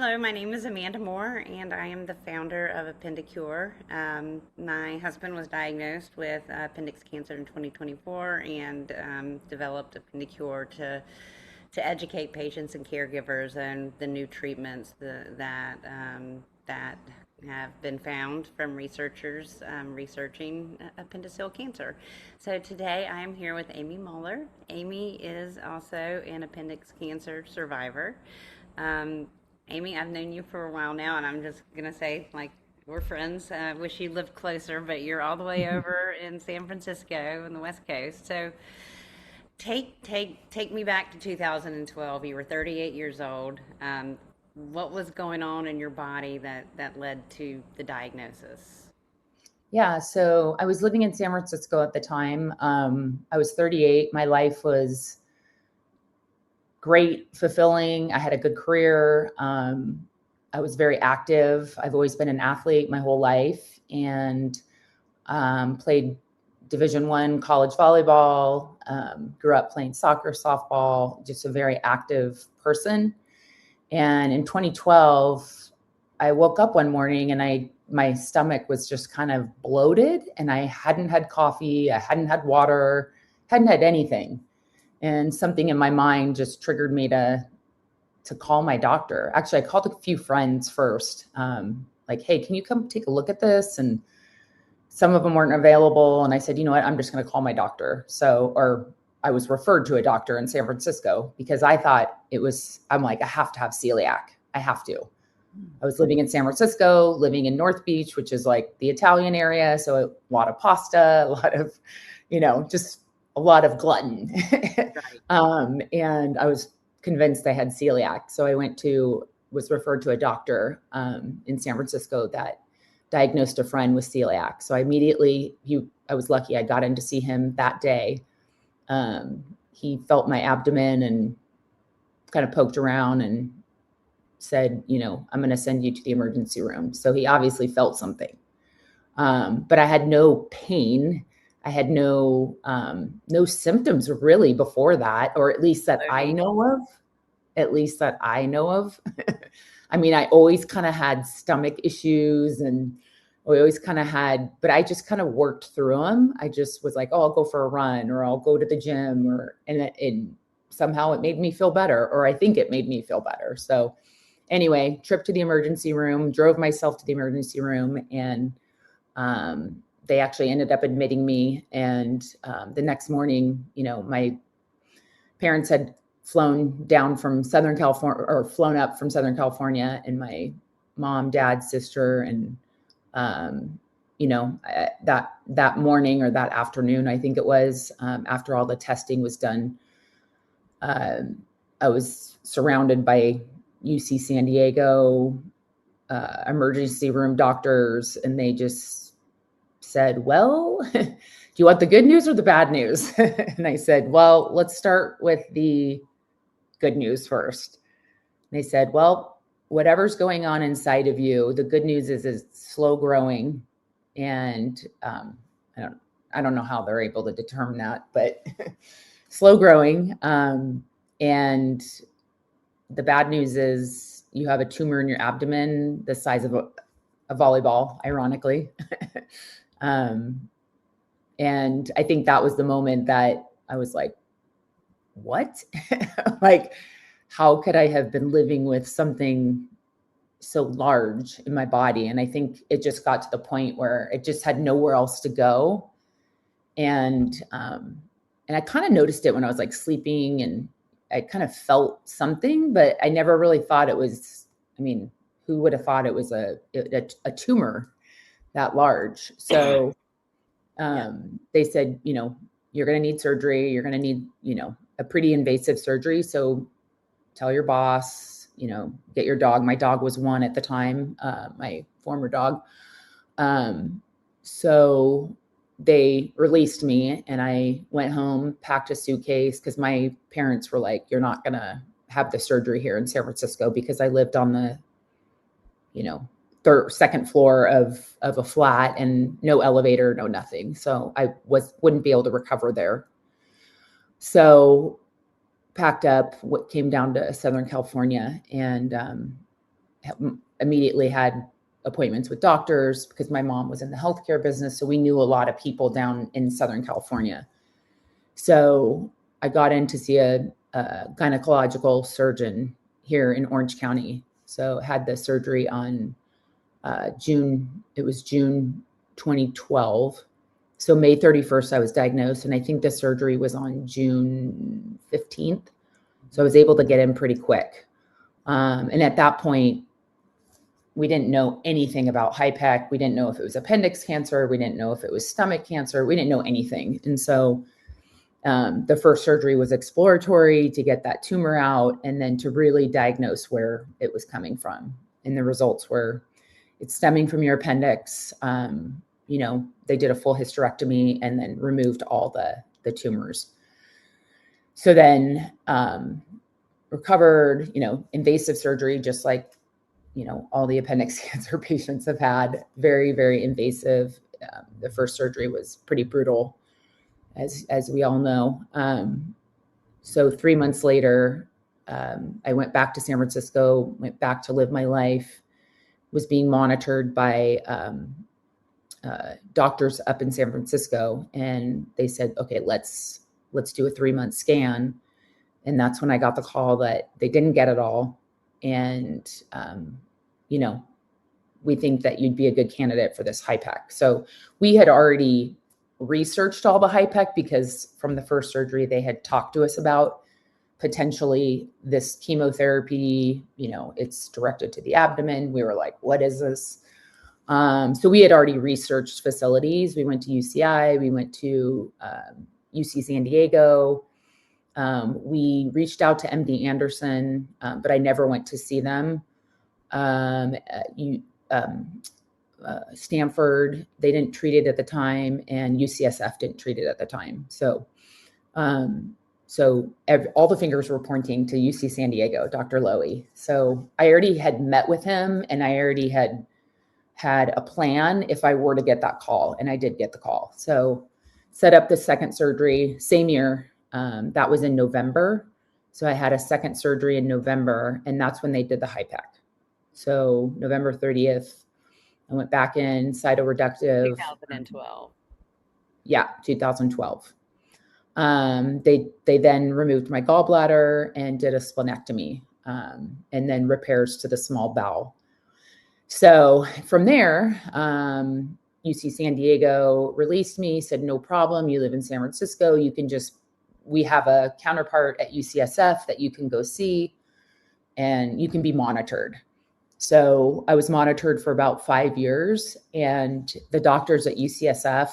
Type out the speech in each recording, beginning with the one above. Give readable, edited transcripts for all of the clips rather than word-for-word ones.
Hello, my name is Amanda Moore, and I am the founder of Appendicure. My husband was diagnosed with appendix cancer in 2024 and developed Appendicure to educate patients and caregivers on the new treatments that have been found from researchers researching appendiceal cancer. So today I am here with Amy Moeller. Amy is also an appendix cancer survivor. Amy, I've known you for a while now, and I'm just gonna say, like, we're friends. I wish you lived closer, but you're all the way over in San Francisco on the West Coast. So take me back to 2012. You were 38 years old. What was going on in your body that led to the diagnosis? Yeah, so I was living in San Francisco at the time. I was 38. My life was great, fulfilling. I had a good career. I was very active. I've always been an athlete my whole life, and played Division I college volleyball. Grew up playing soccer, softball. Just a very active person. And in 2012, I woke up one morning and my stomach was just kind of bloated, and I hadn't had coffee, I hadn't had water, hadn't had anything. And something in my mind just triggered me to call my doctor. Actually, I called a few friends first, like, hey, can you come take a look at this? And some of them weren't available. And I said, you know what, I'm just going to call my doctor. Or I was referred to a doctor in San Francisco because I thought I'm like, I have to have celiac. I have to. I was living in San Francisco, living in North Beach, which is like the Italian area. So a lot of pasta, a lot of, just a lot of glutton. Right. And I was convinced I had celiac. So I was referred to a doctor in San Francisco that diagnosed a friend with celiac. So I was lucky. I got in to see him that day. He felt my abdomen and kind of poked around and said, I'm going to send you to the emergency room. So he obviously felt something. But I had no pain. I had no symptoms really before that, or at least that I know of. I mean, I always kind of had stomach issues, and we always kind of but I just kind of worked through them. I just was like, oh, I'll go for a run, or I'll go to the gym, and somehow it made me feel better, or I think it made me feel better. So anyway, trip to the emergency room, drove myself to the emergency room, and they actually ended up admitting me. And the next morning, my parents had flown down from Southern California, or flown up from Southern California, and my mom, dad, sister, and that morning or that afternoon, I think it was, after all the testing was done, I was surrounded by UC San Diego emergency room doctors, and they just said, well, do you want the good news or the bad news? And I said, well, let's start with the good news first. And they said, well, whatever's going on inside of you, the good news is it's slow growing. And I don't know how they're able to determine that, but slow growing. And the bad news is you have a tumor in your abdomen the size of a volleyball, ironically. And I think that was the moment that I was like, what? Like, how could I have been living with something so large in my body? And I think it just got to the point where it just had nowhere else to go. And I kind of noticed it when I was like sleeping, and I kind of felt something, but I never really thought it was, who would have thought it was a tumor that large? So they said, you're going to need surgery. You're going to need, a pretty invasive surgery. So tell your boss, get your dog. My dog was 1 at the time, my former dog. So they released me, and I went home, packed a suitcase, because my parents were like, you're not going to have the surgery here in San Francisco, because I lived on the, second floor of a flat, and no elevator, no nothing. So I wouldn't be able to recover there. So packed up, came down to Southern California, and immediately had appointments with doctors because my mom was in the healthcare business. So we knew a lot of people down in Southern California. So I got in to see a gynecological surgeon here in Orange County. So had the surgery on June 2012. So May 31st, I was diagnosed, and I think the surgery was on June 15th. So I was able to get in pretty quick. And at that point, we didn't know anything about HIPEC. We didn't know if it was appendix cancer. We didn't know if it was stomach cancer. We didn't know anything. And so the first surgery was exploratory to get that tumor out and then to really diagnose where it was coming from. And the results were, it's stemming from your appendix. They did a full hysterectomy and then removed all the tumors. So then recovered, invasive surgery, just like, all the appendix cancer patients have had, very, very invasive. The first surgery was pretty brutal, as we all know. So 3 months later, I went back to San Francisco, went back to live my life, was being monitored by doctors up in San Francisco. And they said, okay, let's do a 3-month scan. And that's when I got the call that they didn't get it all. And, we think that you'd be a good candidate for this HIPEC. So we had already researched all the HIPEC because from the first surgery, they had talked to us about potentially this chemotherapy, it's directed to the abdomen. We were like, what is this? So we had already researched facilities. We went to UCI, we went to UC San Diego. We reached out to MD Anderson, but I never went to see them. Stanford, they didn't treat it at the time, and UCSF didn't treat it at the time. So, all the fingers were pointing to UC San Diego, Dr. Lowy. So I already had met with him, and I already had a plan if I were to get that call, and I did get the call. So set up the second surgery, same year. That was in November. So I had a second surgery in November, and that's when they did the HIPEC. So November 30th, I went back in, cytoreductive. 2012. Yeah, 2012. They then removed my gallbladder and did a splenectomy, and then repairs to the small bowel. So from there, UC San Diego released me, said, no problem. You live in San Francisco. We have a counterpart at UCSF that you can go see and you can be monitored. So I was monitored for about 5 years, and the doctors at UCSF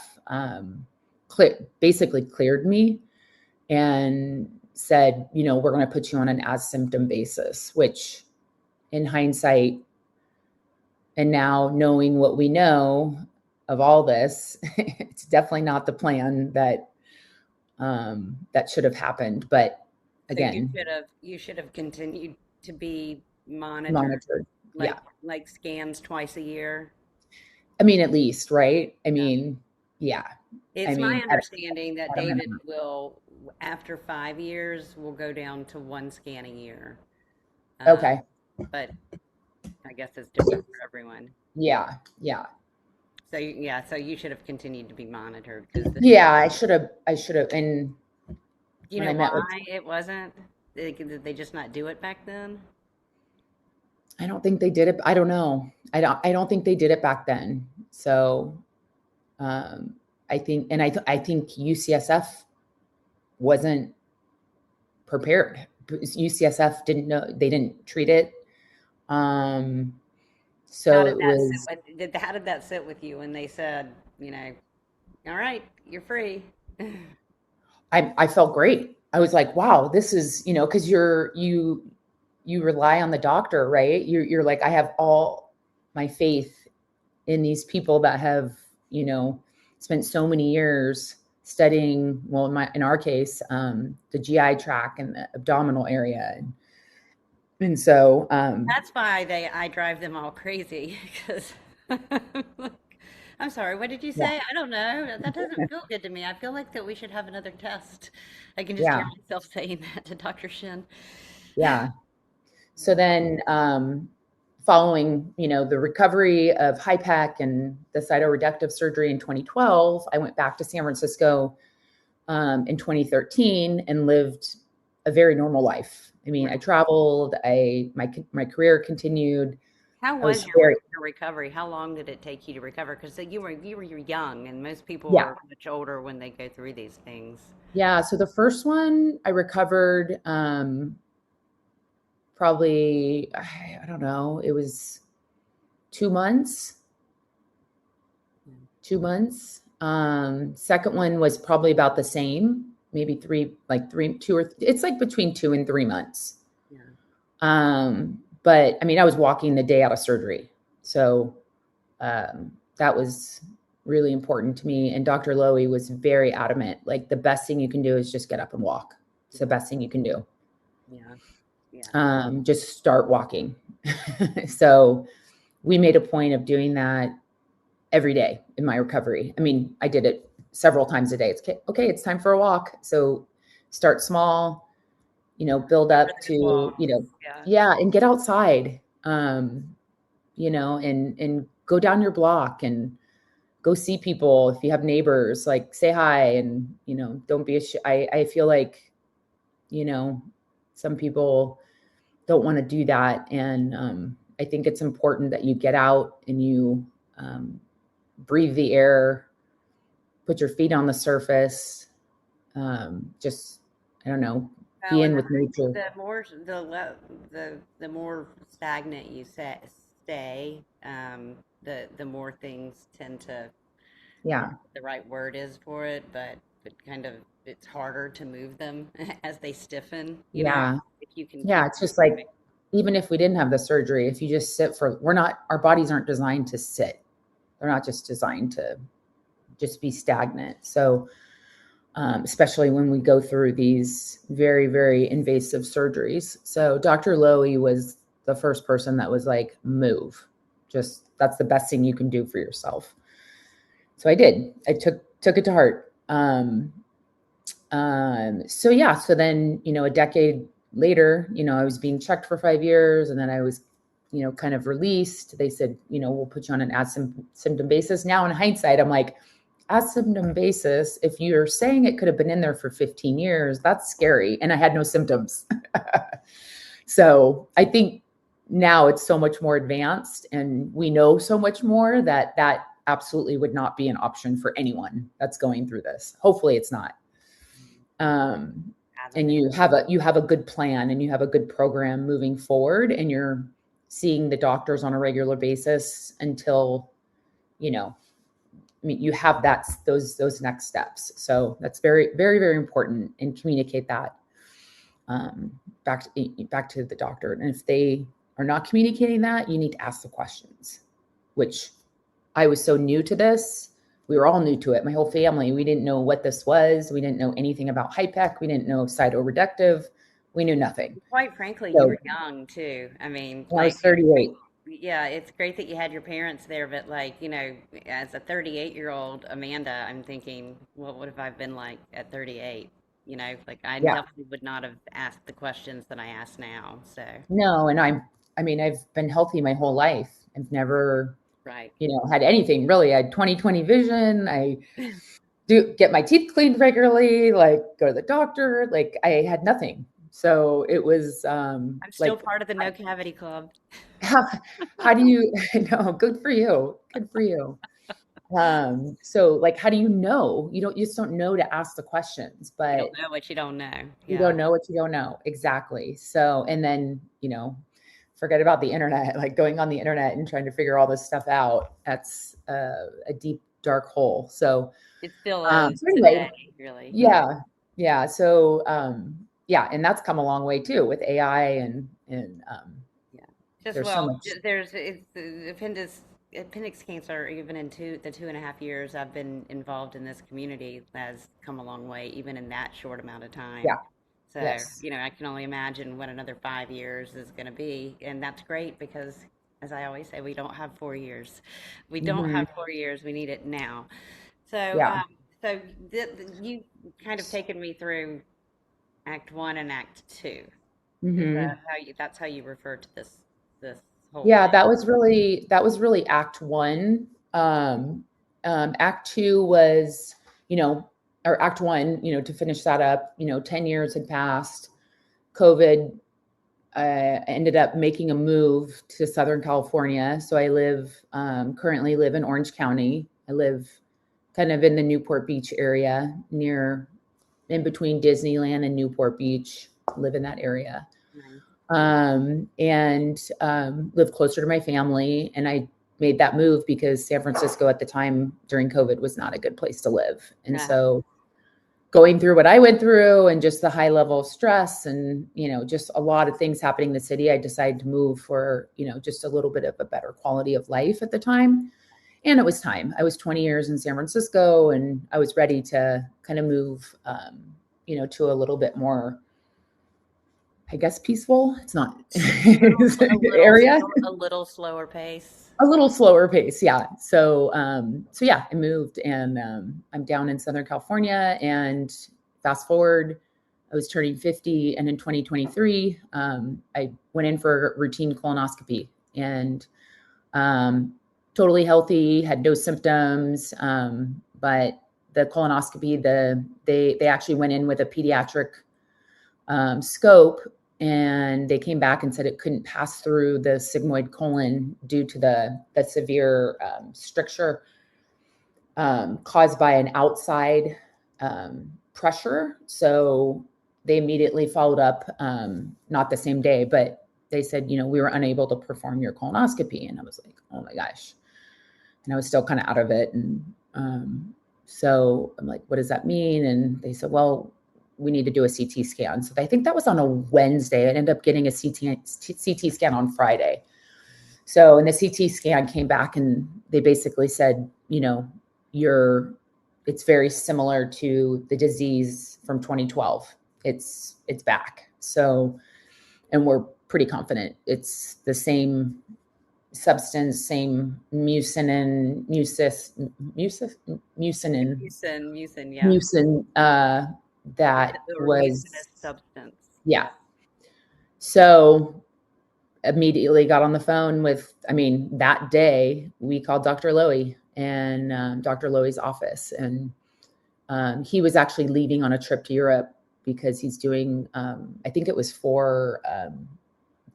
basically cleared me and said, we're going to put you on an as symptom basis, which in hindsight, and now knowing what we know of all this, it's definitely not the plan that should have happened. But again, so you should have continued to be monitored. Like scans twice a year. I mean, at least, right? I mean, yeah. It's my understanding that David will, after 5 years, will go down to 1 scan a year. Okay. But I guess it's different for everyone. Yeah. So you should have continued to be monitored. I should have. And you know why it wasn't? Did they just not do it back then? I don't think they did it. I don't know. I don't think they did it back then. So, I think UCSF wasn't prepared. UCSF didn't know, they didn't treat it. So it was. How did that sit with you when they said, all right, you're free? I felt great. I was like, wow, this is, because you rely on the doctor, right? You're like, I have all my faith in these people that have, spent so many years studying, well, in our case, the GI tract and the abdominal area. And so that's why I drive them all crazy, because I'm sorry, what did you say? Yeah. I don't know. That doesn't feel good to me. I feel like that we should have another test. I can just hear myself saying that to Dr. Shin. Yeah. So then following, the recovery of HIPEC and the cytoreductive surgery in 2012, I went back to San Francisco in 2013 and lived a very normal life. I mean, I traveled, my career continued. How I was was very, your recovery? How long did it take you to recover? Because you were young, and most people yeah. are much older when they go through these things. Yeah. So the first one I recovered, probably, I don't know, it was 2 months. 2 months. Second one was probably about the same, maybe it's like between 2 and 3 months. Yeah. But I mean, I was walking the day out of surgery. So that was really important to me. And Dr. Lowy was very adamant. Like, the best thing you can do is just get up and walk. It's the best thing you can do. Yeah. Yeah. Just start walking. So we made a point of doing that every day in my recovery. I mean, I did it several times a day. It's okay. It's time for a walk. So start small, build up Really good to, walks. Yeah. yeah, and get outside, and go down your block and go see people. If you have neighbors, like, say hi, and, don't be I feel like, some people don't want to do that. And I think it's important that you get out and you breathe the air, put your feet on the surface, just, I don't know, be Oh, in and with nature. the more stagnant you stay, the more things tend to, I don't Yeah. know what the right word is for it, but kind of it's harder to move them as they stiffen, Yeah. if you can Yeah. keep It's just moving. like, even if we didn't have the surgery, if you just sit our bodies aren't designed to sit. They're not just designed to just be stagnant. So, especially when we go through these very, very invasive surgeries. So Dr. Lowy was the first person that was like, move. Just, that's the best thing you can do for yourself. So I did. I took it to heart. So yeah, so then, a decade later, I was being checked for 5 years, and then I was, kind of released. They said, we'll put you on an symptom basis. Now in hindsight, I'm like, as symptom basis, if you're saying it could have been in there for 15 years, that's scary. And I had no symptoms. So I think now it's so much more advanced, and we know so much more that absolutely would not be an option for anyone that's going through this. Hopefully it's not. And you have a good plan, and you have a good program moving forward, and you're seeing the doctors on a regular basis until, you have those next steps. So that's very, very, very important, and communicate that back to the doctor. And if they are not communicating that, you need to ask the questions, which I was so new to this. We were all new to it. My whole family, we didn't know what this was. We didn't know anything about HIPEC. We didn't know cytoreductive. We knew nothing. Quite frankly, you So were young too. I mean, I was 38. yeah, it's great that you had your parents there, but as a 38-year-old Amanda, I'm thinking, what would have I been like at 38? I Yeah. definitely would not have asked the questions that I ask now. So, No, and I've been healthy my whole life. I've never, right. had anything really. I had 20/20 vision. I do get my teeth cleaned regularly, like go to the doctor. Like, I had nothing. So it was I'm still like, part of the no cavity club. how do you know? Good for you. Good for you. So, like, how do you just don't know to ask the questions, You don't but know what you don't know. you Yeah. don't know what you don't know. Exactly. So, and then, forget about the internet, like going on the internet and trying to figure all this stuff out. That's a deep, dark hole. So, It still is so today, anyway, really. Yeah. yeah. Yeah. So, yeah. And that's come a long way too with AI, and Yeah. Just there's so well, much. it's the appendix cancer. Even in the 2.5 years I've been involved in this community, has come a long way, even in that short amount of time. Yeah. So, Yes. I can only imagine what another 5 years is going to be, and that's great because, as I always say, we don't have 4 years. We don't Hmm. have 4 years. We need it now. So, Yeah. so you kind of taken me through Act 1 and Act 2. Is that Hmm. how you? That's how you refer to this whole Yeah, thing. that was really act one. Act two was, or act one, to finish that up, 10 years had passed. COVID, I ended up making a move to Southern California. So I currently live in Orange County. I live kind of in the Newport Beach area, in between Disneyland and Newport Beach. Live in that area. Nice. And live closer to my family. And I made that move because San Francisco at the time during COVID was not a good place to live. And Yeah. so going through what I went through and just the high level of stress and, just a lot of things happening in the city, I decided to move for, just a little bit of a better quality of life at the time. And it was time. I was 20 years in San Francisco and I was ready to kind of move, to a little bit more, I guess, peaceful. It's not area. A little slower pace. A little slower pace, yeah. So yeah, I moved and I'm down in Southern California. And fast forward, I was turning 50, and in 2023, I went in for a routine colonoscopy and totally healthy, had no symptoms. But the colonoscopy, they actually went in with a pediatric scope, and they came back and said it couldn't pass through the sigmoid colon due to the severe stricture caused by an outside pressure. So they immediately followed up, not the same day, but they said, we were unable to perform your colonoscopy. And I was like, oh my gosh. And I was still kind of out of it. And so I'm like, what does that mean? And they said, well, we need to do a CT scan. So I think that was on a Wednesday. I ended up getting a CT scan on Friday. So, and the CT scan came back and they basically said, it's very similar to the disease from 2012. It's back. So, and we're pretty confident it's the same substance, same mucin, Yeah. That Or was, mucinous substance. yeah. So immediately got on the phone that day we called Dr. Lowy and Dr. Lowy's office. And he was actually leaving on a trip to Europe because he's doing, I think it was for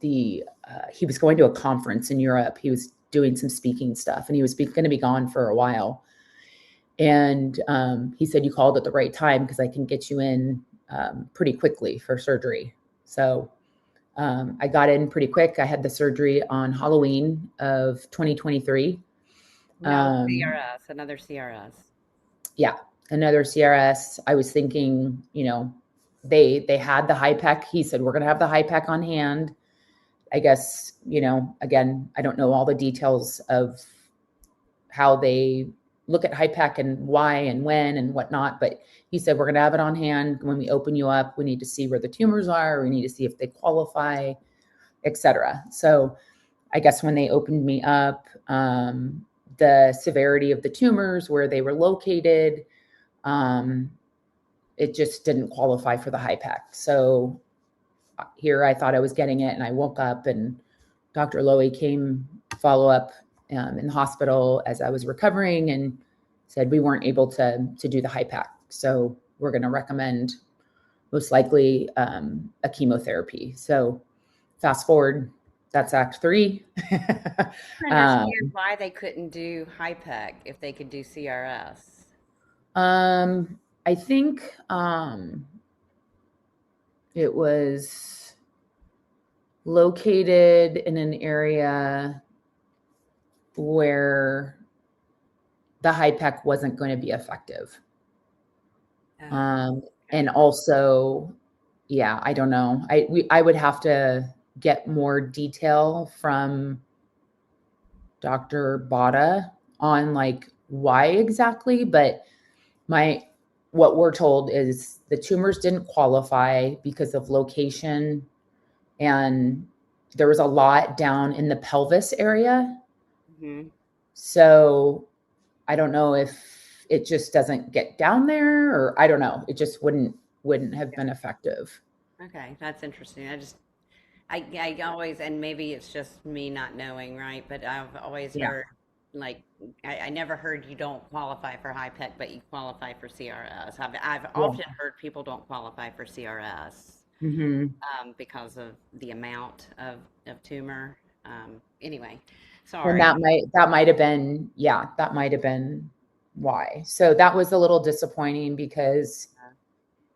he was going to a conference in Europe. He was doing some speaking stuff and he was going to be gone for a while. And he said, you called at the right time because I can get you in pretty quickly for surgery. So I got in pretty quick. I had the surgery on Halloween of 2023. CRS, another CRS. Yeah, another CRS. I was thinking, they had the HIPEC. He said, we're going to have the HIPEC on hand. I guess, again, I don't know all the details of how they look at HIPEC and why and when and whatnot, but he said, we're going to have it on hand. When we open you up, we need to see where the tumors are. We need to see if they qualify, et cetera. So I guess when they opened me up, the severity of the tumors, where they were located, it just didn't qualify for the HIPEC. So here I thought I was getting it, and I woke up and Dr. Lowy came follow up in the hospital as I was recovering and said we weren't able to do the HIPEC. So we're going to recommend most likely a chemotherapy. So fast forward, that's Act 3. I understand why they couldn't do HIPEC if they could do CRS. I think it was located in an area where the HIPEC wasn't going to be effective. And also, yeah, I don't know. I would have to get more detail from Dr. Bada on why exactly, but what we're told is the tumors didn't qualify because of location, and there was a lot down in the pelvis area. Mm-hmm. So I don't know if it just doesn't get down there, or I don't know. It just wouldn't have been effective. Okay, that's interesting. I always, and maybe it's just me not knowing, right? But I've always Yeah. heard, like, I never heard you don't qualify for HIPEC, but you qualify for CRS. I've Yeah. often heard people don't qualify for CRS Hmm. because of the amount of tumor. Anyway, And sorry. that might have been, yeah, that might have been why. So that was a little disappointing because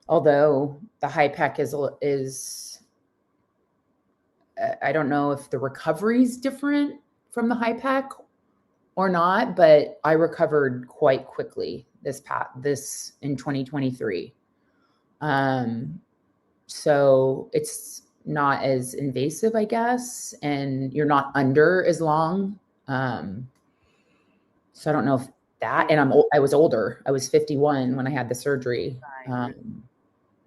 although the HIPEC is I don't know if the recovery is different from the HIPEC or not, but I recovered quite quickly this in 2023. Um, so it's not as invasive, I guess, and you're not under as long. So I don't know if that, and I was older. I was 51 when I had the surgery. Right, right. Um, Not that,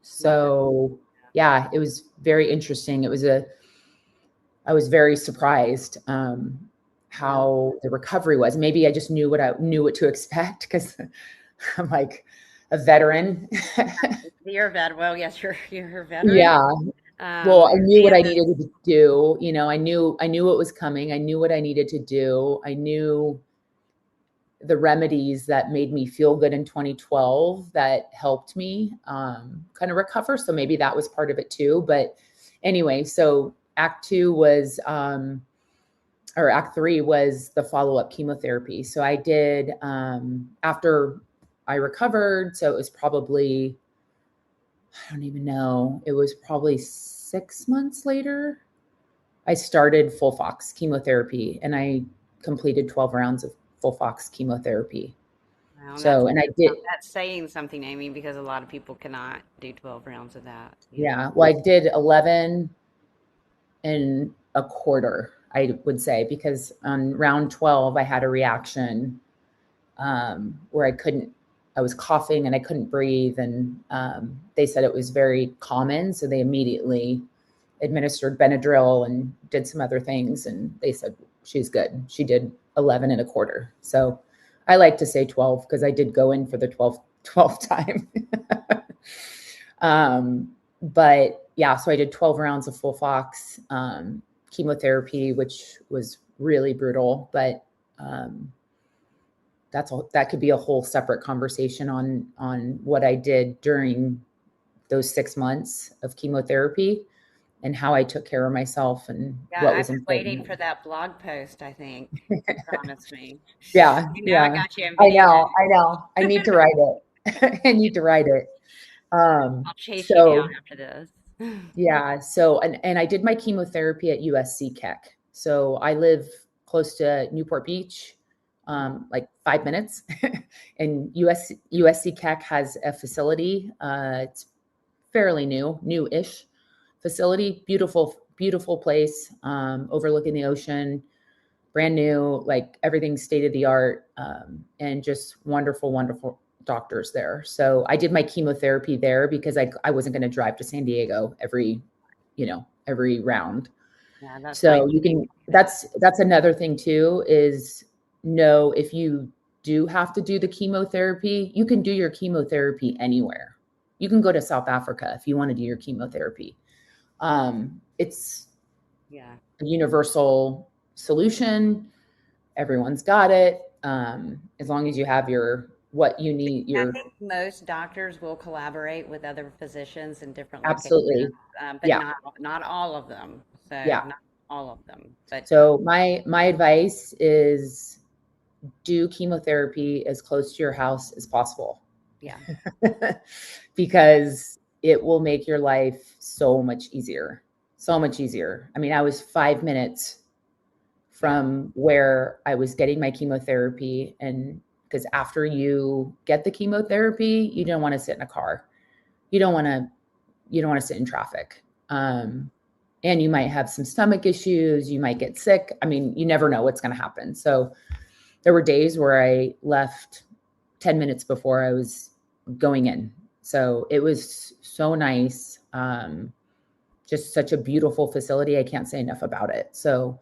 so yeah, it was very interesting. I was very surprised yeah. how the recovery was. Maybe I just knew what to expect because I'm like a veteran. You're a vet. Well, yes, you're a veteran. Yeah. Well, I knew what I And needed to do. You know, I knew what was coming. I knew what I needed to do. I knew the remedies that made me feel good in 2012 that helped me kind of recover. So maybe that was part of it too. But anyway, so Act Two was, or Act Three was the follow up chemotherapy. So I did after I recovered. So it was probably, I don't even know, it was probably 6 months later. I started FOLFOX chemotherapy and I completed 12 rounds of FOLFOX chemotherapy. well, So, and I did, that's saying something, Amy, because a lot of people cannot do 12 rounds of that. Yeah. yeah, well, I did 11 and a quarter, I would say, because on round 12, I had a reaction where I was coughing and I couldn't breathe. And they said it was very common. So they immediately administered Benadryl and did some other things. And they said, she's good. She did 11 and a quarter. So I like to say 12 because I did go in for the 12th time. But yeah, so I did 12 rounds of FOLFOX chemotherapy, which was really brutal, but that could be a whole separate conversation on what I did during those 6 months of chemotherapy and how I took care of myself and Yeah, what I've was been waiting for important. that blog post, I think. You promised me. Yeah, You know, I yeah. got you in video. I know. I need to write it. I need to write it. I'll chase you down So after this. yeah, so and I did my chemotherapy at USC Keck. So I live close to Newport Beach, like 5 minutes. And USC Keck has a facility. It's fairly new-ish facility. Beautiful, beautiful place, overlooking the ocean, brand new, like everything's state of the art, and just wonderful, wonderful doctors there. So I did my chemotherapy there because I wasn't going to drive to San Diego every round. Yeah, that's nice. So you can, that's another thing too, is know if you do have to do the chemotherapy, you can do your chemotherapy anywhere. You can go to South Africa if you want to do your chemotherapy. It's Yeah. a universal solution. Everyone's got it. As long as you have what you need, I think most doctors will collaborate with other physicians in different locations, absolutely. but Yeah. not all of them. So Yeah. not all of them, but So my advice is do chemotherapy as close to your house as possible. yeah. Because it will make your life so much easier. So much easier. I mean, I was 5 minutes Yeah. from where I was getting my chemotherapy. And because after you get the chemotherapy, you don't want to sit in a car. You don't want to, you don't want to sit in traffic. And you might have some stomach issues. You might get sick. I mean, you never know what's going to happen. So there were days where I left 10 minutes before I was going in. So it was so nice. Just such a beautiful facility. I can't say enough about it. So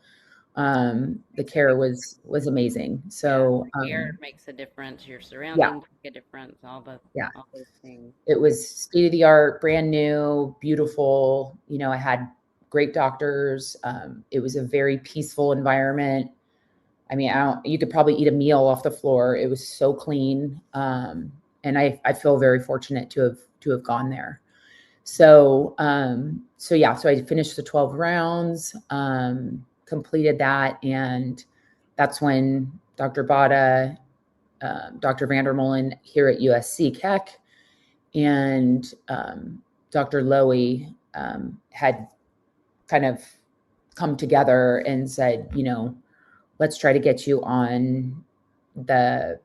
the Makes a care big, was amazing. yeah. So The air makes a difference. Your yeah, surroundings make a difference. yeah. All those things. It was state of the art, brand new, beautiful. You know, I had great doctors. It was a very peaceful environment. I mean, you could probably eat a meal off the floor. It was so clean. And I feel very fortunate to have gone there. So yeah, so I finished the 12 rounds, completed that. And that's when Dr. Bada, Dr. Vandermolen here at USC Keck, and Dr. Lowy had kind of come together and said, let's try to get you on the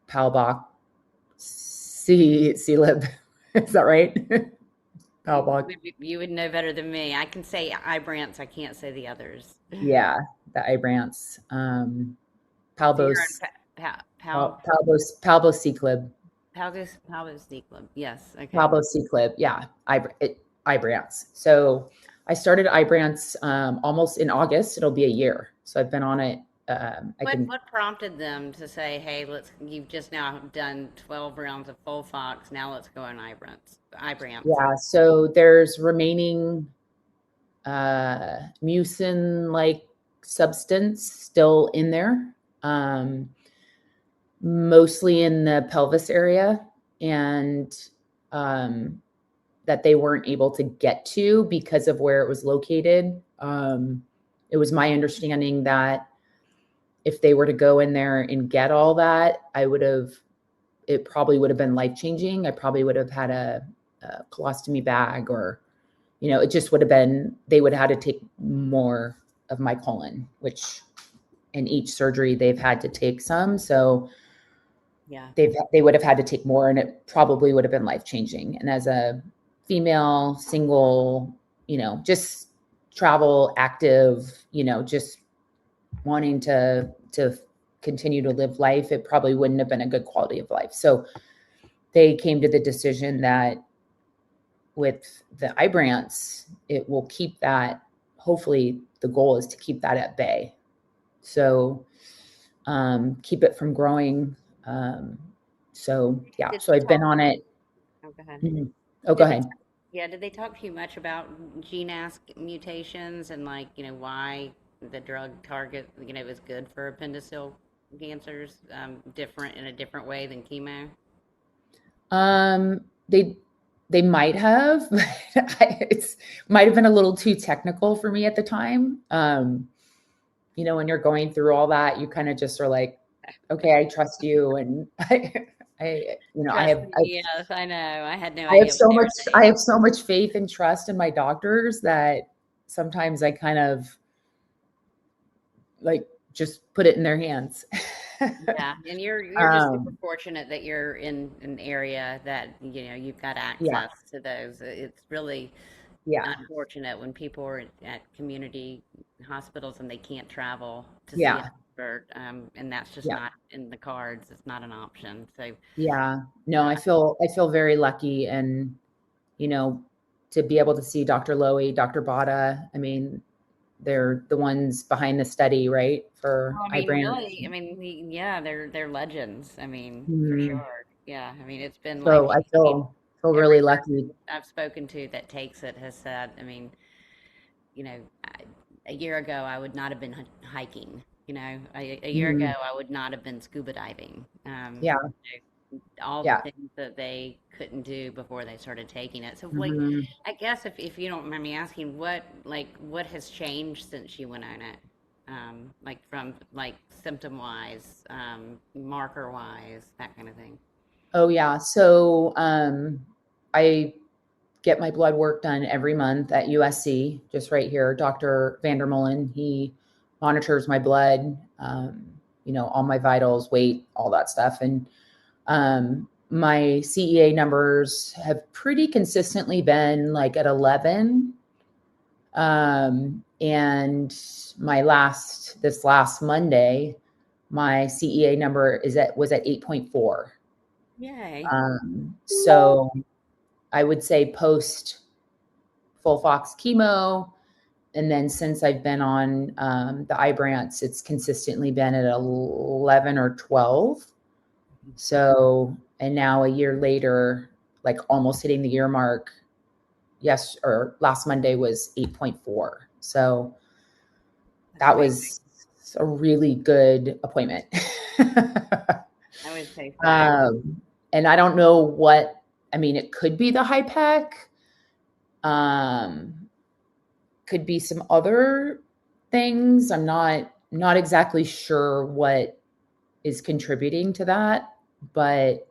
palbociclib. Is that right? Palboc. You would know better than me. I can say Ibrance. I can't say the others. Yeah, the Ibrance. So you're Palbos. on Palbociclib. palbociclib. Yes. Okay. Palbociclib. Yeah, Ibrance. So I started Ibrance almost in August. It'll be a year. So I've been on it. What prompted them to say, "Hey, you've just now done 12 rounds of FOLFOX. Now let's go on Ibrance." Yeah. So there's remaining mucin-like substance still in there, mostly in the pelvis area, and that they weren't able to get to because of where it was located. It was my understanding that if they were to go in there and get all that, it probably would have been life-changing. I probably would have had a colostomy bag, or, it just would have been, they would have had to take more of my colon, which in each surgery they've had to take some. So yeah, they would have had to take more, and it probably would have been life-changing. And as a female, single, just travel active, just wanting to continue to live life, it probably wouldn't have been a good quality of life. So they came to the decision that with the Ibrance, it will keep that. Hopefully the goal is to keep that at bay. So keep it from growing. So yeah, so I've been on it. Oh, go ahead. Mm-hmm. Oh, go ahead. Did they talk to you much about GNAS mutations and why the drug target is good for appendiceal cancers, different in a different way than chemo? They might have. It's might have been a little too technical for me at the time. When you're going through all that, you kind of just are like, okay, I trust you, and Yes, I know. I had no I have idea. I have so much faith and trust in my doctors that sometimes I kind of like just put it in their hands. Yeah, and you're just super fortunate that you're in an area that you've got access to those. It's really unfortunate when people are at community hospitals and they can't travel to see an expert, and that's just not in the cards. It's not an option. So no, I feel very lucky, and to be able to see Dr. Lowy, Dr. Bada. I mean, they're the ones behind the study, right? For Ibrance. Really, they're legends. I mean, for sure. Yeah, I mean, it's been so I feel really lucky. I've spoken to that takes it has said, I mean, a year ago I would not have been hiking. A year ago I would not have been scuba diving. All the things that they couldn't do before they started taking it. So, I guess if you don't mind me asking, what has changed since you went on it? From symptom-wise, marker-wise, that kind of thing. Oh yeah. So I get my blood work done every month at USC, just right here. Dr. Vandermolen, he monitors my blood, all my vitals, weight, all that stuff. And my CEA numbers have pretty consistently been at 11. And this last Monday, my CEA number was at 8.4. Yay. So I would say post FOLFOX chemo, and then since I've been on the Ibrance, it's consistently been at 11 or 12. So, and now a year later, almost hitting the year mark, last Monday was 8.4. So That's that amazing. was a really good appointment. I would say so. And I don't know what, I mean, it could be the HIPEC, could be some other things. I'm not exactly sure what is contributing to that, but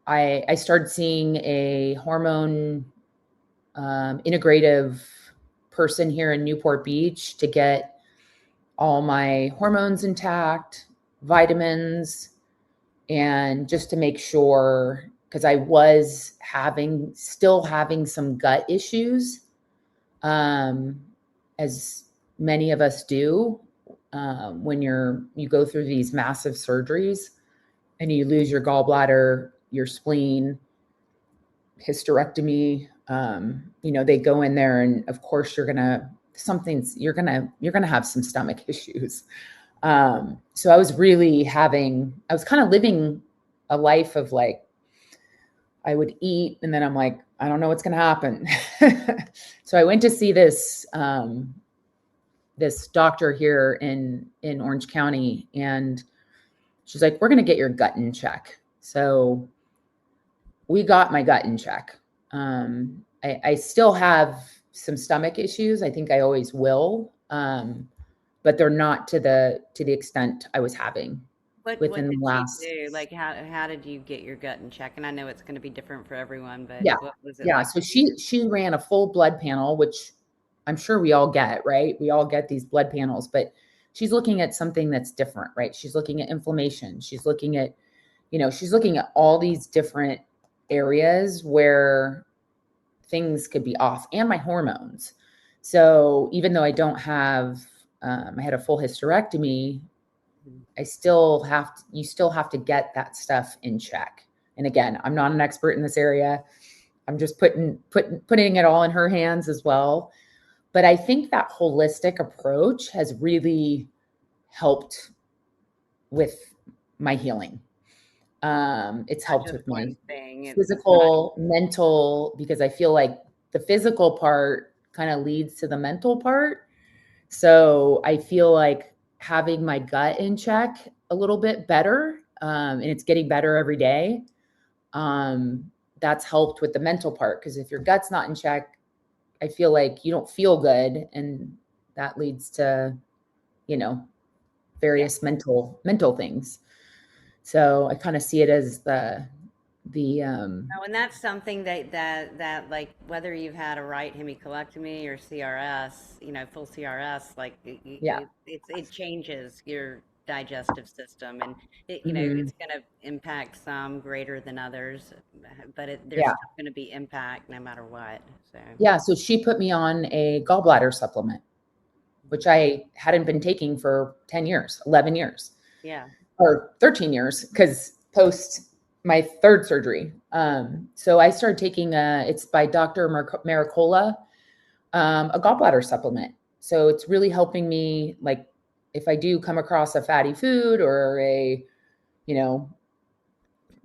I started seeing a hormone integrative person here in Newport Beach to get all my hormones intact, vitamins, and just to make sure, because I was still having some gut issues, as many of us do, when you go through these massive surgeries and you lose your gallbladder, your spleen, hysterectomy. They go in there, and of course you're gonna have some stomach issues. So I was kind of living a life of like, I would eat and then I'm like, I don't know what's going to happen. So I went to see this doctor here in Orange County, and she's like, we're going to get your gut in check. So we got my gut in check. I still have some stomach issues. I think I always will. But they're not to the extent I was having What within the did she last. do? Like how did you get your gut in check? And I know it's going to be different for everyone, but Yeah. what was it Yeah. like? So she ran a full blood panel, which I'm sure we all get, right? We all get these blood panels, but she's looking at something that's different, right? She's looking at inflammation. She's looking at all these different areas where things could be off, and my hormones. So even though I don't have, I had a full hysterectomy, you still have to get that stuff in check. And again, I'm not an expert in this area. I'm just putting it all in her hands as well. But I think that holistic approach has really helped with my healing. It's Not helped just with my one thing. It's not. physical, mental, because I feel like the physical part kind of leads to the mental part. So I feel like having my gut in check a little bit better, and it's getting better every day. That's helped with the mental part, because if your gut's not in check, I feel like you don't feel good, and that leads to, Yeah. various mental things. So I kind of see it as the Oh, and that's something that like whether you've had a right hemicolectomy or CRS, full CRS, like yeah. it changes your digestive system, and Hmm. it's going to impact some greater than others, but there's Yeah. still going to be impact no matter what. So Yeah. So she put me on a gallbladder supplement, which I hadn't been taking for 10 years, 11 years, yeah. or 13 years, because post my third surgery. So I started taking it's by Dr. Maricola, a gallbladder supplement. So it's really helping me, like, if I do come across a fatty food or you know,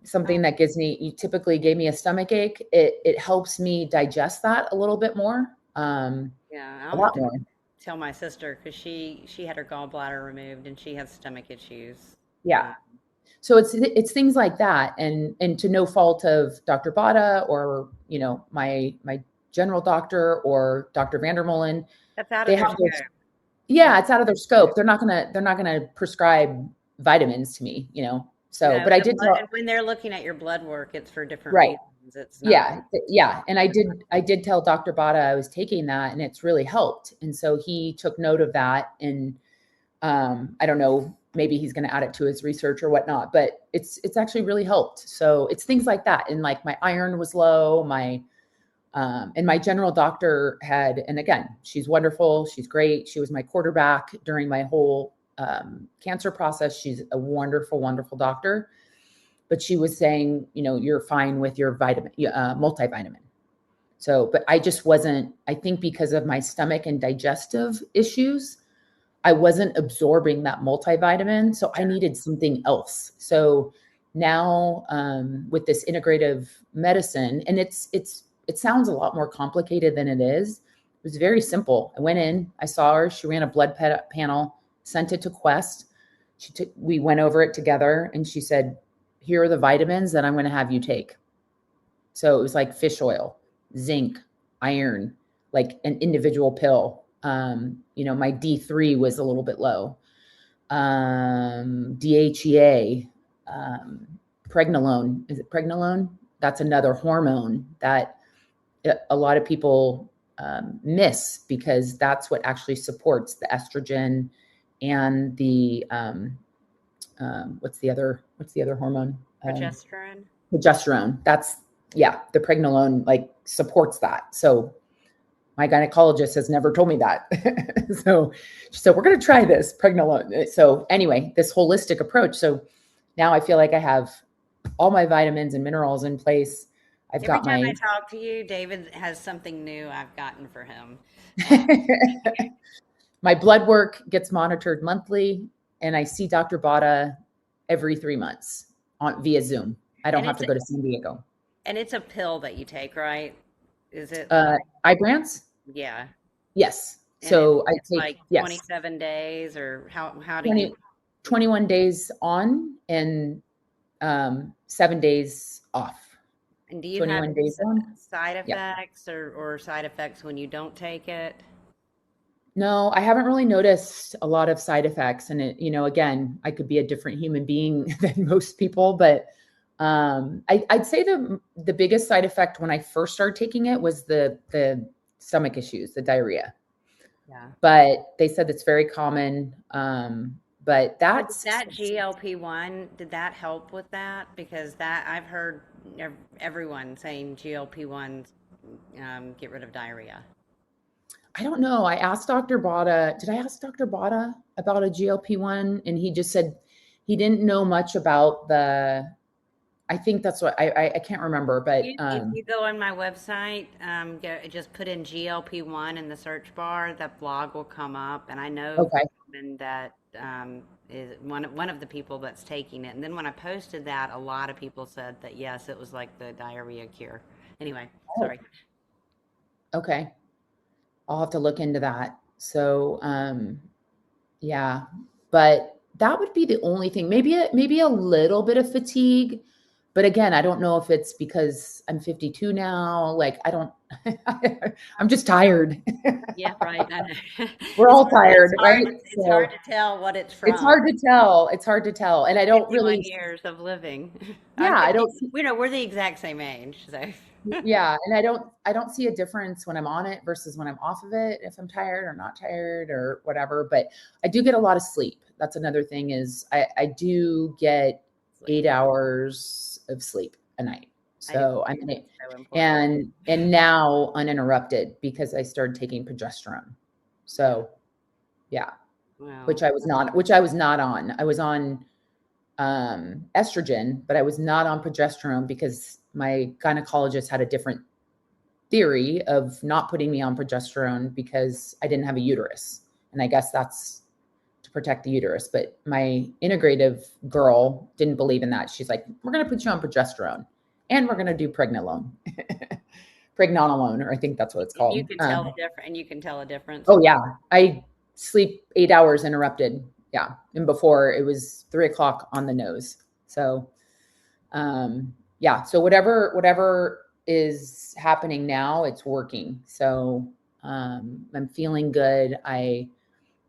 something that you typically gave me a stomach ache, it helps me digest that a little bit more, Yeah, a I'll have lot to more. tell my sister because she had her gallbladder removed and she has stomach issues. Yeah. So it's things like that, and to no fault of Dr. Bada or my general doctor or Dr. Vandermolen. That's out They of their have their, scope. yeah, That's it's out of their scope. They're not gonna prescribe vitamins to me, So, no, but I did and tell, when they're looking at your blood work, it's for different right. reasons. It's not. Yeah. And I did tell Dr. Bada I was taking that, and it's really helped. And so he took note of that, and I don't know, maybe he's going to add it to his research or whatnot, but it's actually really helped. So it's things like that. And like my iron was low, and my general doctor and again, she's wonderful. She's great. She was my quarterback during my whole cancer process. She's a wonderful, wonderful doctor. But she was saying, you're fine with your multivitamin. So, but I just wasn't, I think because of my stomach and digestive issues, I wasn't absorbing that multivitamin. So I needed something else. So now with this integrative medicine, and it's it sounds a lot more complicated than it is. It was very simple. I went in, I saw her, she ran a blood panel, sent it to Quest. We went over it together and she said, here are the vitamins that I'm going to have you take. So it was like fish oil, zinc, iron, like an individual pill. My D3 was a little bit low. DHEA, pregnenolone. Is it pregnenolone? That's another hormone that a lot of people miss, because that's what actually supports the estrogen and the what's the other hormone? Progesterone. Progesterone. The pregnenolone like supports that. So my gynecologist has never told me that. So she said, we're going to try this pregnenolone. So anyway, this holistic approach. So now I feel like I have all my vitamins and minerals in place. Every time I talk to you, David has something new I've gotten for him. My blood work gets monitored monthly, and I see Dr. Bada every 3 months via Zoom. I don't have to go to San Diego. And it's a pill that you take, right? Is it Ibrance? Yeah. Yes. And so I take like 27 days, or how do you? 21 days on and 7 days off. And do you have side effects or side effects when you don't take it? No, I haven't really noticed a lot of side effects. And again, I could be a different human being than most people, but I'd say the biggest side effect when I first started taking it was the stomach issues, the diarrhea. Yeah. But they said it's very common. But that GLP-1, did that help with that? Because that I've heard everyone saying GLP-1s get rid of diarrhea. I don't know. I asked Dr. Bada. Did I ask Dr. Bada about a GLP-1? And he just said he didn't know much about I think that's what I can't remember, but if you go on my website, just put in GLP-1 in the search bar, that blog will come up. And I know that is one of the people that's taking it. And then when I posted that, a lot of people said that yes, it was like the diarrhea cure. Anyway, sorry. Okay, I'll have to look into that. So yeah, but that would be the only thing. Maybe a little bit of fatigue. But again, I don't know if it's because I'm 52 now. Like, I'm just tired. Yeah, right. We're all tired, right? It's hard to tell what it's from. It's hard to tell. And I don't really. Years of living. Yeah, I don't. We're the exact same age. So. Yeah. And I don't see a difference when I'm on it versus when I'm off of it, if I'm tired or not tired or whatever. But I do get a lot of sleep. That's another thing is I do get 8 hours of sleep a night. So I'm and now uninterrupted because I started taking progesterone. So yeah. Wow. Which I was not on. I was on estrogen, but I was not on progesterone because my gynecologist had a different theory of not putting me on progesterone because I didn't have a uterus. And I guess that's to protect the uterus. But my integrative girl didn't believe in that. She's like, we're going to put you on progesterone and we're going to do pregnenolone. Pregnenolone, or I think that's what it's called. You can tell the difference. And you can tell a difference. Oh yeah. I sleep 8 hours interrupted. Yeah. And before it was 3 o'clock on the nose. So, yeah. So whatever is happening now, it's working. So, I'm feeling good. I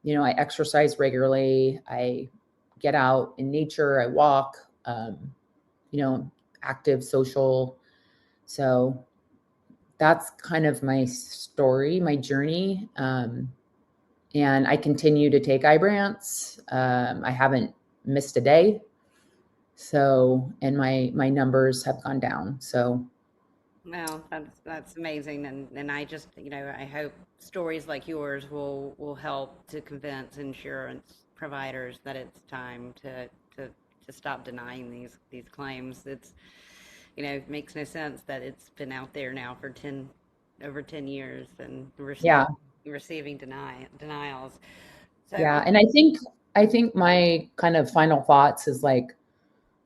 exercise regularly. I get out in nature. I walk, active, social. So that's kind of my story, my journey. And I continue to take Ibrance. I haven't missed a day. So, and my numbers have gone down. So. Well, that's amazing. And I just, I hope stories like yours will help to convince insurance providers that it's time to stop denying these claims. It's, it makes no sense that it's been out there now for over 10 years and receiving denials. So, yeah. And I think my kind of final thoughts is like,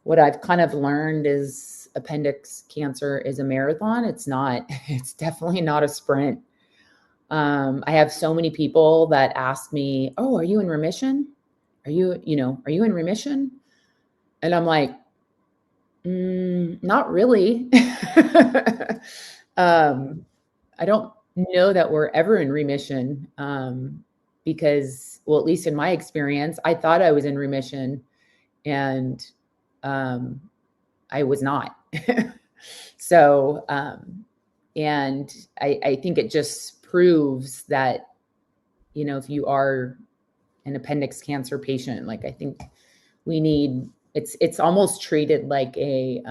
what I've kind of learned is appendix cancer is a marathon. It's not, it's definitely not a sprint. I have so many people that ask me, "Oh, are you in remission? Are you in remission?" And I'm like, not really. I don't know that we're ever in remission, because, well, at least in my experience, I thought I was in remission, and I was not. So, and I think it just proves that, if you are an appendix cancer patient, like, I think we need, it's almost treated like a,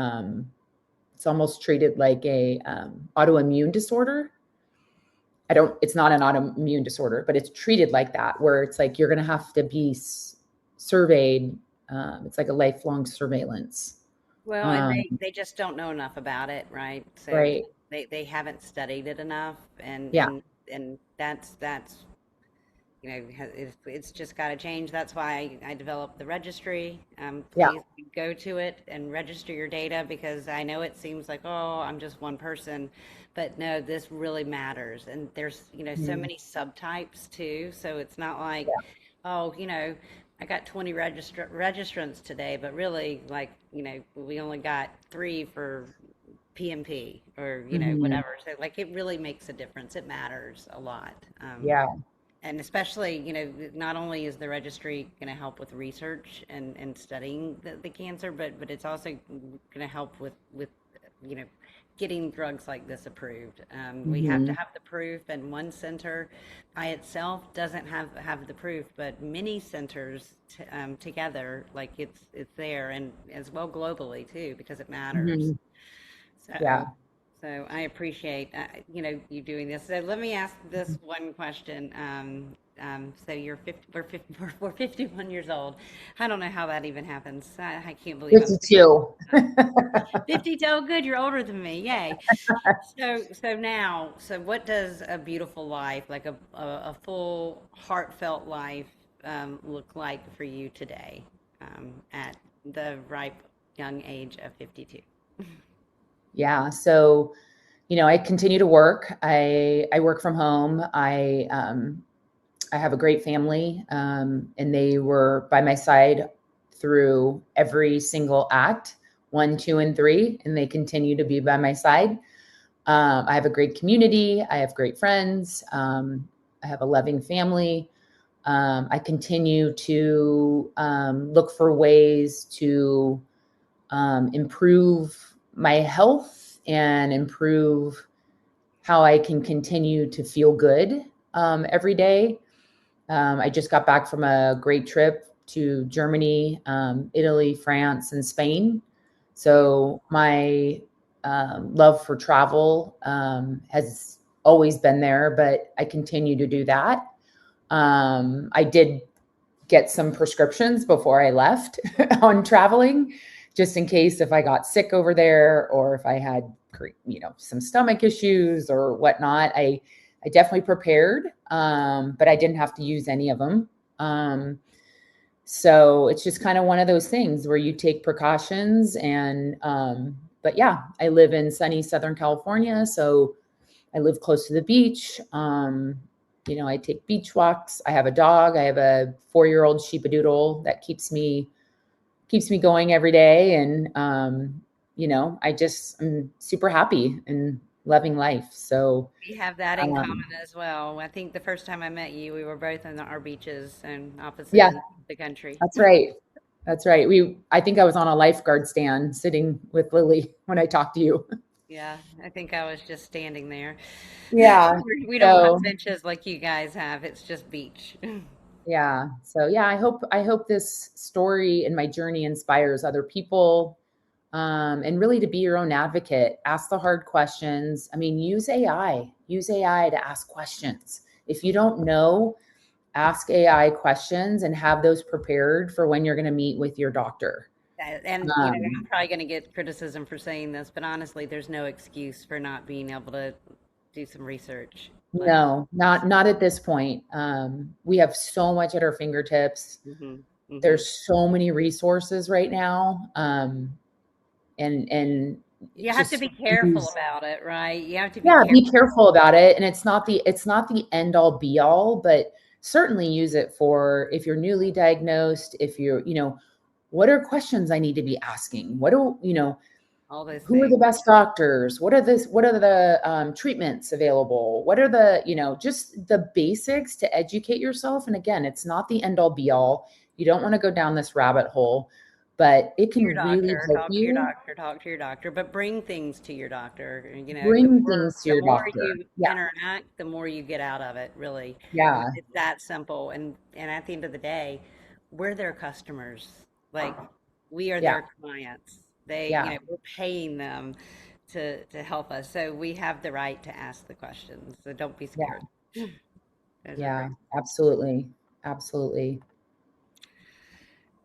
autoimmune disorder. It's not an autoimmune disorder, but it's treated like that, where it's like, you're going to have to be surveyed. It's like a lifelong surveillance. Well, and they just don't know enough about it, right? So Right. they haven't studied it enough, Yeah. and that's it's just got to change. That's why I developed the registry. Yeah. Please go to it and register your data, because I know it seems like, oh, I'm just one person, but no, this really matters. And there's so many subtypes too, so it's not like, Yeah. oh, I got 20 registrants today, but really, like, we only got 3 for PMP, or Mhm. whatever. So, like, it really makes a difference. It matters a lot. Yeah. And especially, not only is the registry going to help with research and studying the cancer, but it's also going to help with you know getting drugs like this approved. We have to Mhm. have the proof, and one center by itself doesn't have the proof, but many centers together, like, it's there, and as well globally too, because it matters. Mhm. So, Yeah. so I appreciate you doing this. So let me ask this one question. So you're 50, we're 51 years old. I don't know how that even happens. I can't believe I'm 52. 52. Oh, good, you're older than me. Yay. So what does a beautiful life, like a full, heartfelt life, look like for you today, at the ripe young age of 52? Yeah. So, I continue to work. I work from home. I have a great family, and they were by my side through every single act, 1, 2, and 3, and they continue to be by my side. I have a great community. I have great friends. I have a loving family. I continue to look for ways to improve my health and improve how I can continue to feel good every day. I just got back from a great trip to Germany, Italy, France, and Spain. So my love for travel has always been there, but I continue to do that. I did get some prescriptions before I left on traveling, just in case if I got sick over there, or if I had, some stomach issues or whatnot. I definitely prepared, but I didn't have to use any of them. So it's just kind of one of those things where you take precautions, and but yeah, I live in sunny Southern California, so I live close to the beach. I take beach walks. I have a dog. I have a 4-year-old sheepadoodle that keeps me going every day. And, I'm super happy and loving life. So, We have that in common um, as well. I think the first time I met you, we were both on our beaches and opposite yeah, ends of the country. that's right. That's right. I think I was on a lifeguard stand sitting with Lily when I talked to you. Yeah, I think I was just standing there. Yeah. We don't have So, benches like you guys have. It's just beach. yeah. So yeah, I hope this story and my journey inspires other people, and really to be your own advocate. Ask the hard questions. I mean, use AI to ask questions. If you don't know, ask AI questions and have those prepared for when you're going to meet with your doctor. And I'm Um, probably going to get criticism for saying this, but honestly, there's no excuse for not being able to do some research. Like, no, not at this point. We have so much at our fingertips. hmm hmm There's so many resources right now. And You have to just be careful use, about it, right? You have to be yeah, careful. be careful about it. And it's not the end all be all, but certainly use it for if you're newly diagnosed, if you're, what are questions I need to be asking? All those Who are the things. best doctors? What are the treatments available? What are just the basics to educate yourself? And again, it's not the end all be all. You don't want to go down this rabbit hole, but it Your can really doctor, help talk to your you doctor, talk to your doctor, but bring things to your doctor. bring things to The your more doctor. you Yeah. interact, the more you get out of it, really. I mean, Yeah. it's that simple. And at the end of the day, we're their customers. Like we are Yeah. their clients. They, Yeah. we're paying them to help us. So we have the right to ask the questions. So don't be Yeah. scared. Those are Yeah. great. Absolutely. Absolutely.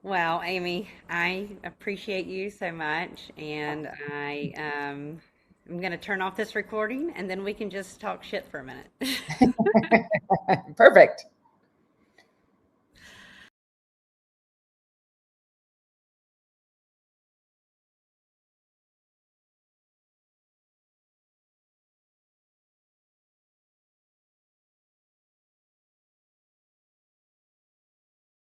Well, Amy, I appreciate you so much, and I'm going to turn off this recording, and then we can just talk shit for a minute. Perfect.